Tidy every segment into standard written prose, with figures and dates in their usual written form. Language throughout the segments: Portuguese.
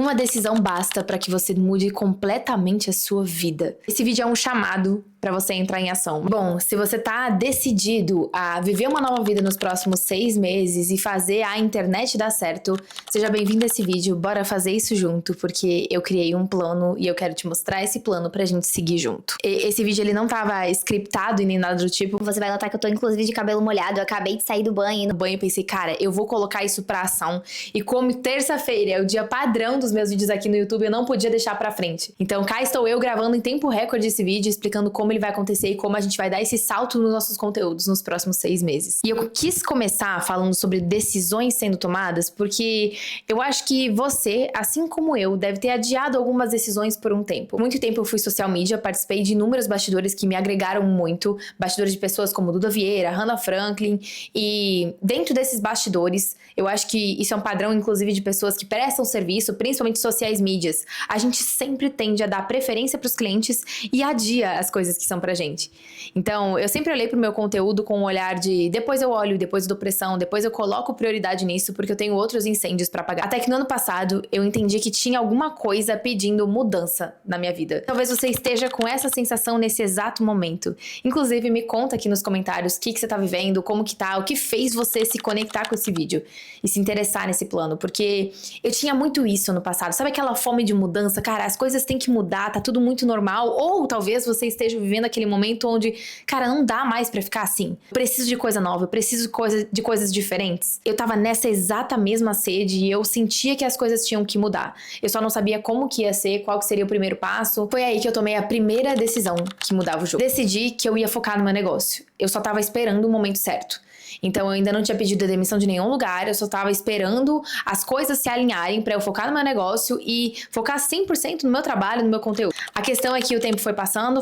Uma decisão basta para que você mude completamente a sua vida. Esse vídeo é um chamado para você entrar em ação. Bom, se você tá decidido a viver uma nova vida nos próximos 6 meses e fazer a internet dar certo, seja bem-vindo a esse vídeo, bora fazer isso junto, porque eu criei um plano e eu quero te mostrar esse plano pra gente seguir junto. Esse vídeo ele não tava scriptado e nem nada do tipo. Você vai notar que eu tô inclusive de cabelo molhado, eu acabei de sair do banho. No banho eu pensei, cara, eu vou colocar isso pra ação. E como terça-feira é o dia padrão dos meus vídeos aqui no YouTube, eu não podia deixar pra frente. Então cá estou eu gravando em tempo recorde esse vídeo, explicando como ele vai acontecer e como a gente vai dar esse salto nos nossos conteúdos nos próximos 6 meses. E eu quis começar falando sobre decisões sendo tomadas, porque eu acho que você, assim como eu, deve ter adiado algumas decisões por um tempo. Por muito tempo eu fui social media, participei de inúmeros bastidores que me agregaram muito, bastidores de pessoas como Duda Vieira, Hannah Franklin, e dentro desses bastidores, eu acho que isso é um padrão, inclusive, de pessoas que prestam serviço, principalmente sociais mídias. A gente sempre tende a dar preferência para os clientes e adia as coisas que são pra gente. Então, eu sempre olhei pro meu conteúdo com um olhar de depois eu olho, depois eu dou pressão, depois eu coloco prioridade nisso, porque eu tenho outros incêndios pra apagar. Até que no ano passado, eu entendi que tinha alguma coisa pedindo mudança na minha vida. Talvez você esteja com essa sensação nesse exato momento. Inclusive, me conta aqui nos comentários o que você tá vivendo, como que tá, o que fez você se conectar com esse vídeo e se interessar nesse plano, porque eu tinha muito isso no passado. Sabe aquela fome de mudança? Cara, as coisas têm que mudar, tá tudo muito normal. Ou talvez você esteja vivendo aquele momento onde, cara, não dá mais pra ficar assim. Eu preciso de coisa nova, eu preciso de coisas diferentes. Eu tava nessa exata mesma sede e eu sentia que as coisas tinham que mudar. Eu só não sabia como que ia ser, qual que seria o primeiro passo. Foi aí que eu tomei a primeira decisão que mudava o jogo. Decidi que eu ia focar no meu negócio. Eu só tava esperando o momento certo. Então eu ainda não tinha pedido a demissão de nenhum lugar, eu só tava esperando as coisas se alinharem pra eu focar no meu negócio e focar 100% no meu trabalho, no meu conteúdo. A questão é que o tempo foi passando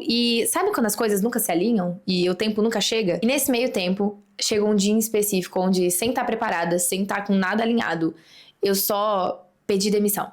e sabe quando as coisas nunca se alinham e o tempo nunca chega? E nesse meio tempo, chega um dia em específico onde, sem estar preparada, sem estar com nada alinhado, eu só pedi demissão.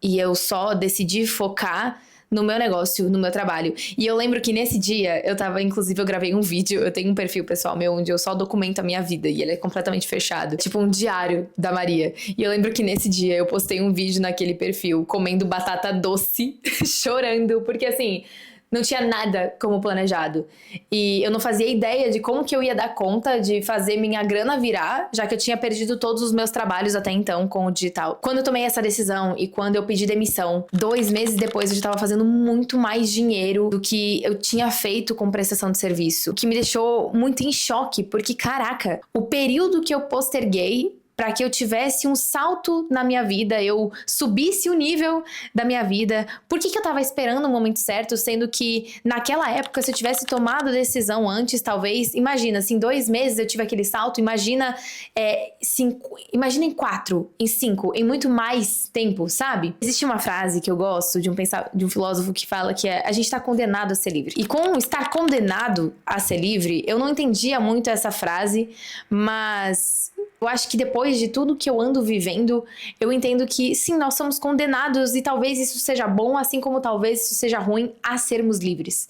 E eu só decidi focar no meu negócio, no meu trabalho. E eu lembro que nesse dia, inclusive eu gravei um vídeo, eu tenho um perfil pessoal meu onde eu só documento a minha vida e ele é completamente fechado, tipo um diário da Maria. E eu lembro que nesse dia eu postei um vídeo naquele perfil comendo batata doce, chorando, porque assim, não tinha nada como planejado. E eu não fazia ideia de como que eu ia dar conta de fazer minha grana virar, já que eu tinha perdido todos os meus trabalhos até então com o digital. Quando eu tomei essa decisão e quando eu pedi demissão, 2 meses depois eu já tava fazendo muito mais dinheiro do que eu tinha feito com prestação de serviço. O que me deixou muito em choque, porque caraca, o período que eu posterguei para que eu tivesse um salto na minha vida, eu subisse o nível da minha vida. Por que eu tava esperando o momento certo, sendo que naquela época, se eu tivesse tomado a decisão antes, talvez, imagina, se em 2 meses eu tive aquele salto, imagina em 4, em 5, em muito mais tempo, sabe? Existe uma frase que eu gosto de um filósofo que fala que a gente tá condenado a ser livre. E com estar condenado a ser livre, eu não entendia muito essa frase, mas eu acho que depois de tudo que eu ando vivendo, eu entendo que sim, nós somos condenados e talvez isso seja bom, assim como talvez isso seja ruim, a sermos livres.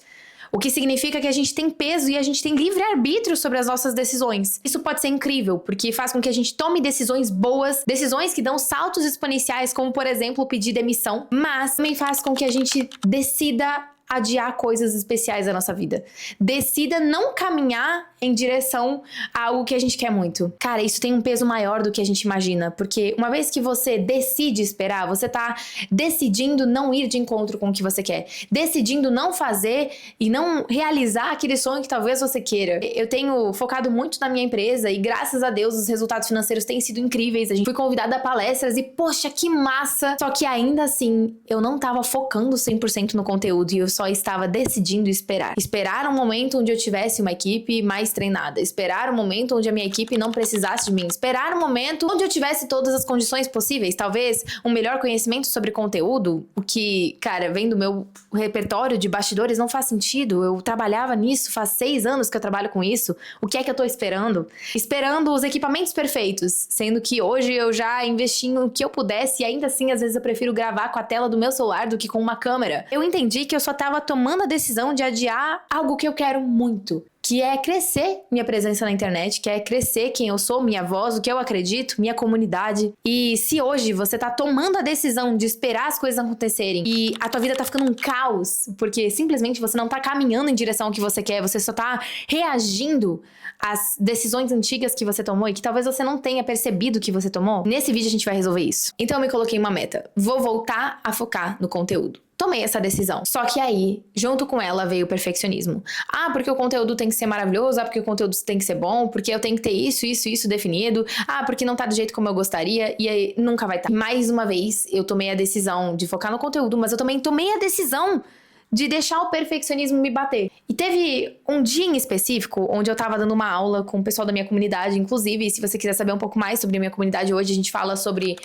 O que significa que a gente tem peso e a gente tem livre-arbítrio sobre as nossas decisões. Isso pode ser incrível, porque faz com que a gente tome decisões boas, decisões que dão saltos exponenciais, como por exemplo pedir demissão, mas também faz com que a gente decida adiar coisas especiais da nossa vida. Decida não caminhar em direção a algo que a gente quer muito. Cara, isso tem um peso maior do que a gente imagina, porque uma vez que você decide esperar, você tá decidindo não ir de encontro com o que você quer, decidindo não fazer e não realizar aquele sonho que talvez você queira. Eu tenho focado muito na minha empresa e graças a Deus os resultados financeiros têm sido incríveis. A gente foi convidada a palestras e poxa, que massa! Só que ainda assim, eu não tava focando 100% no conteúdo e eu só estava decidindo esperar. Esperar um momento onde eu tivesse uma equipe mais treinada. Esperar um momento onde a minha equipe não precisasse de mim. Esperar um momento onde eu tivesse todas as condições possíveis. Talvez um melhor conhecimento sobre conteúdo, o que, cara, vem do meu repertório de bastidores não faz sentido. Eu trabalhava nisso, faz 6 anos que eu trabalho com isso. O que é que eu tô esperando? Esperando os equipamentos perfeitos, sendo que hoje eu já investi no que eu pudesse e ainda assim, às vezes eu prefiro gravar com a tela do meu celular do que com uma câmera. Eu entendi que eu só tava tomando a decisão de adiar algo que eu quero muito, que é crescer minha presença na internet, que é crescer quem eu sou, minha voz, o que eu acredito, minha comunidade. E se hoje você tá tomando a decisão de esperar as coisas acontecerem e a tua vida tá ficando um caos, porque simplesmente você não tá caminhando em direção ao que você quer, você só tá reagindo às decisões antigas que você tomou e que talvez você não tenha percebido que você tomou, nesse vídeo a gente vai resolver isso. Então eu me coloquei uma meta. Vou voltar a focar no conteúdo. Tomei essa decisão. Só que aí, junto com ela, veio o perfeccionismo. Ah, porque o conteúdo tem que ser maravilhoso. Ah, porque o conteúdo tem que ser bom. Porque eu tenho que ter isso definido. Ah, porque não tá do jeito como eu gostaria. E aí, nunca vai estar. Mais uma vez, eu tomei a decisão de focar no conteúdo. Mas eu também tomei a decisão de deixar o perfeccionismo me bater. E teve um dia em específico onde eu tava dando uma aula com o pessoal da minha comunidade. Inclusive, se você quiser saber um pouco mais sobre a minha comunidade hoje, a gente fala sobre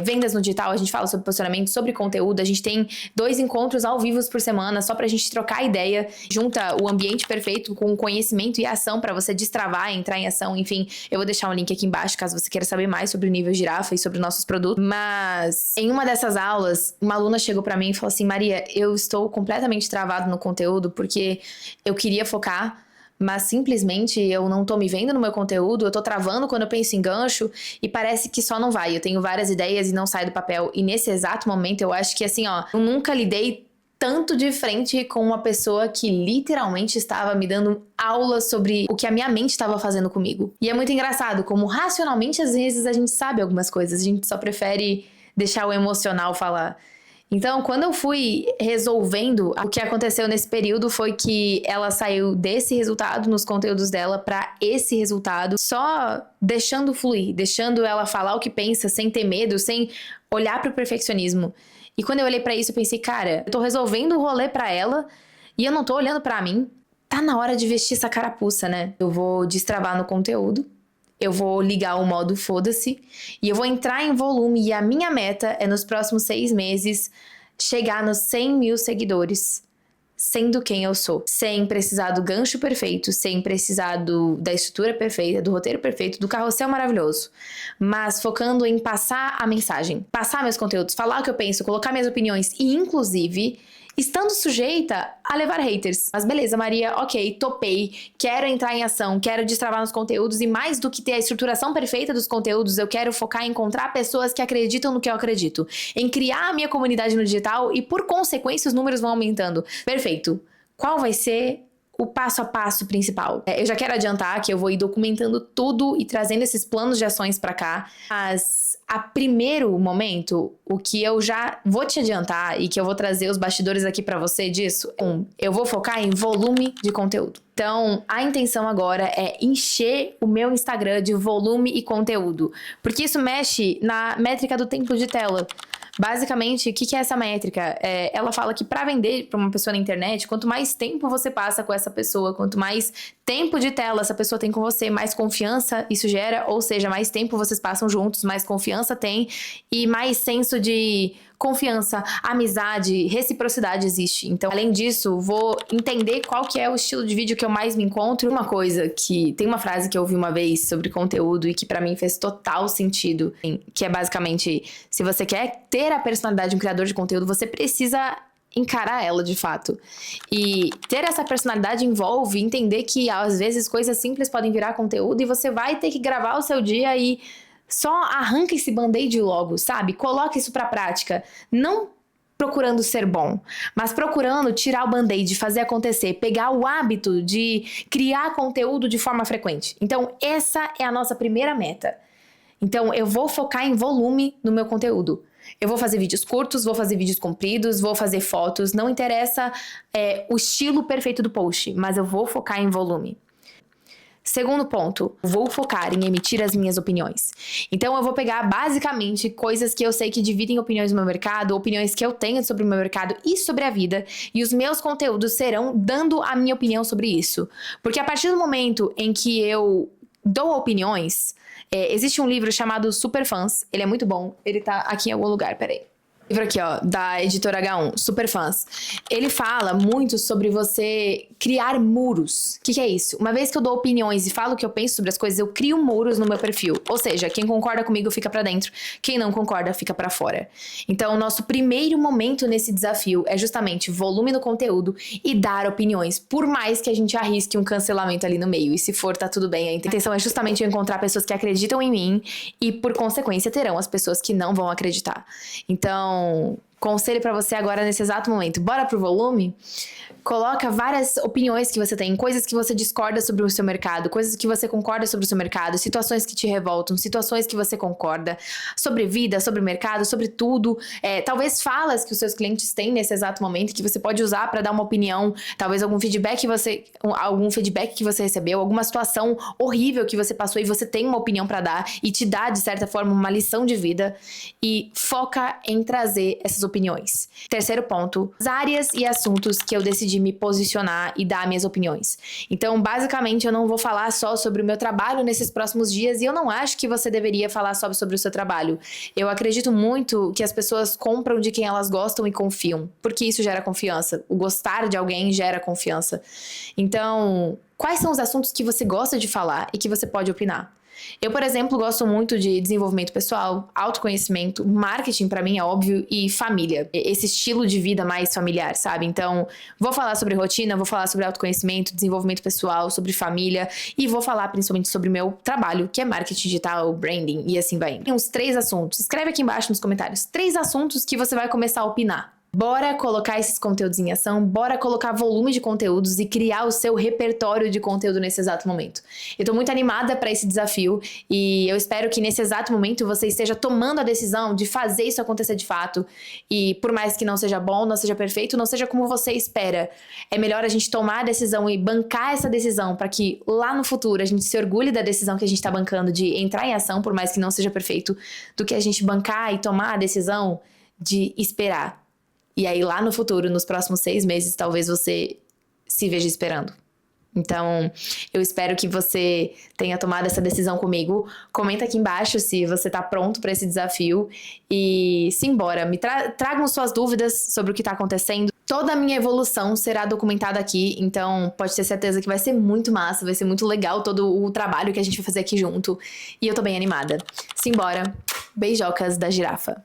vendas no digital, a gente fala sobre posicionamento, sobre conteúdo. A gente tem 2 encontros ao vivo por semana, só pra gente trocar ideia. Junta o ambiente perfeito com conhecimento e ação pra você destravar, entrar em ação. Enfim, eu vou deixar um link aqui embaixo caso você queira saber mais sobre o nível girafa e sobre nossos produtos. Mas em uma dessas aulas, uma aluna chegou pra mim e falou assim: Maria, eu estou completamente travado no conteúdo porque eu queria focar, mas simplesmente eu não tô me vendo no meu conteúdo, eu tô travando quando eu penso em gancho e parece que só não vai. Eu tenho várias ideias e não sai do papel. E nesse exato momento eu acho que assim, ó, eu nunca lidei tanto de frente com uma pessoa que literalmente estava me dando aula sobre o que a minha mente estava fazendo comigo. E é muito engraçado como racionalmente às vezes a gente sabe algumas coisas, a gente só prefere deixar o emocional falar. Então, quando eu fui resolvendo, o que aconteceu nesse período foi que ela saiu desse resultado nos conteúdos dela pra esse resultado, só deixando fluir, deixando ela falar o que pensa, sem ter medo, sem olhar pro perfeccionismo. E quando eu olhei pra isso, eu pensei, cara, eu tô resolvendo o rolê pra ela e eu não tô olhando pra mim. Tá na hora de vestir essa carapuça, né? Eu vou destravar no conteúdo. Eu vou ligar o modo foda-se e eu vou entrar em volume e a minha meta é nos próximos 6 meses chegar nos 100 mil seguidores, sendo quem eu sou. Sem precisar do gancho perfeito, sem precisar da estrutura perfeita, do roteiro perfeito, do carrossel maravilhoso. Mas focando em passar a mensagem, passar meus conteúdos, falar o que eu penso, colocar minhas opiniões e inclusive estando sujeita a levar haters. Mas beleza, Maria, ok, topei, quero entrar em ação, quero destravar nos conteúdos e mais do que ter a estruturação perfeita dos conteúdos, eu quero focar em encontrar pessoas que acreditam no que eu acredito, em criar a minha comunidade no digital e por consequência os números vão aumentando. Perfeito. Qual vai ser o passo a passo principal? Eu já quero adiantar que eu vou ir documentando tudo e trazendo esses planos de ações pra cá, mas a primeiro momento, o que eu já vou te adiantar e que eu vou trazer os bastidores aqui pra você disso, eu vou focar em volume de conteúdo. Então, a intenção agora é encher o meu Instagram de volume e conteúdo, porque isso mexe na métrica do tempo de tela. Basicamente, o que é essa métrica? Ela fala que para vender para uma pessoa na internet, quanto mais tempo você passa com essa pessoa, quanto mais tempo de tela essa pessoa tem com você, mais confiança isso gera, ou seja, mais tempo vocês passam juntos, mais confiança tem e mais senso de confiança, amizade, reciprocidade existe. Então, além disso, vou entender qual que é o estilo de vídeo que eu mais me encontro. Uma coisa que... Tem uma frase que eu ouvi uma vez sobre conteúdo e que pra mim fez total sentido, que é basicamente, se você quer ter a personalidade de um criador de conteúdo, você precisa encarar ela de fato. E ter essa personalidade envolve entender que às vezes coisas simples podem virar conteúdo e você vai ter que gravar o seu dia e só arranca esse band-aid logo, sabe? Coloca isso pra prática. Não procurando ser bom, mas procurando tirar o band-aid, fazer acontecer, pegar o hábito de criar conteúdo de forma frequente. Então, essa é a nossa primeira meta. Então, eu vou focar em volume no meu conteúdo. Eu vou fazer vídeos curtos, vou fazer vídeos compridos, vou fazer fotos. Não interessa o estilo perfeito do post, mas eu vou focar em volume. Segundo ponto, vou focar em emitir as minhas opiniões. Então eu vou pegar basicamente coisas que eu sei que dividem opiniões no meu mercado, opiniões que eu tenho sobre o meu mercado e sobre a vida, e os meus conteúdos serão dando a minha opinião sobre isso. Porque a partir do momento em que eu dou opiniões, existe um livro chamado Superfãs, ele é muito bom, ele tá aqui em algum lugar, peraí. Livro aqui, ó, da editora H1, super fãs. Ele fala muito sobre você criar muros. O que é isso? Uma vez que eu dou opiniões e falo o que eu penso sobre as coisas, eu crio muros no meu perfil. Ou seja, quem concorda comigo fica pra dentro, quem não concorda fica pra fora. Então, o nosso primeiro momento nesse desafio é justamente volume no conteúdo e dar opiniões, por mais que a gente arrisque um cancelamento ali no meio. E se for, tá tudo bem. A intenção é justamente eu encontrar pessoas que acreditam em mim e, por consequência, terão as pessoas que não vão acreditar. Então, conselho pra você agora nesse exato momento. Bora pro volume? Coloca várias opiniões que você tem, coisas que você discorda sobre o seu mercado, coisas que você concorda sobre o seu mercado, situações que te revoltam, situações que você concorda, sobre vida, sobre mercado, sobre tudo. Talvez falas que os seus clientes têm nesse exato momento que você pode usar para dar uma opinião, talvez algum feedback que você recebeu, alguma situação horrível que você passou e você tem uma opinião para dar e te dá, de certa forma, uma lição de vida, e foca em trazer essas opiniões. Terceiro ponto, as áreas e assuntos que eu decidi me posicionar e dar minhas opiniões. Então, basicamente, eu não vou falar só sobre o meu trabalho nesses próximos dias e eu não acho que você deveria falar só sobre o seu trabalho. Eu acredito muito que as pessoas compram de quem elas gostam e confiam, porque isso gera confiança. O gostar de alguém gera confiança. Então, quais são os assuntos que você gosta de falar e que você pode opinar? Eu, por exemplo, gosto muito de desenvolvimento pessoal, autoconhecimento, marketing pra mim é óbvio e família. Esse estilo de vida mais familiar, sabe? Então, vou falar sobre rotina, vou falar sobre autoconhecimento, desenvolvimento pessoal, sobre família e vou falar principalmente sobre o meu trabalho, que é marketing digital, branding e assim vai. Tem uns 3 assuntos. Escreve aqui embaixo nos comentários 3 assuntos que você vai começar a opinar. Bora colocar esses conteúdos em ação, bora colocar volume de conteúdos e criar o seu repertório de conteúdo nesse exato momento. Eu tô muito animada para esse desafio e eu espero que nesse exato momento você esteja tomando a decisão de fazer isso acontecer de fato. E por mais que não seja bom, não seja perfeito, não seja como você espera, é melhor a gente tomar a decisão e bancar essa decisão para que lá no futuro a gente se orgulhe da decisão que a gente tá bancando de entrar em ação, por mais que não seja perfeito, do que a gente bancar e tomar a decisão de esperar. E aí, lá no futuro, nos próximos 6 meses, talvez você se veja esperando. Então, eu espero que você tenha tomado essa decisão comigo. Comenta aqui embaixo se você tá pronto para esse desafio. E simbora, me tragam suas dúvidas sobre o que tá acontecendo. Toda a minha evolução será documentada aqui, então pode ter certeza que vai ser muito massa, vai ser muito legal todo o trabalho que a gente vai fazer aqui junto. E eu tô bem animada. Simbora, beijocas da girafa.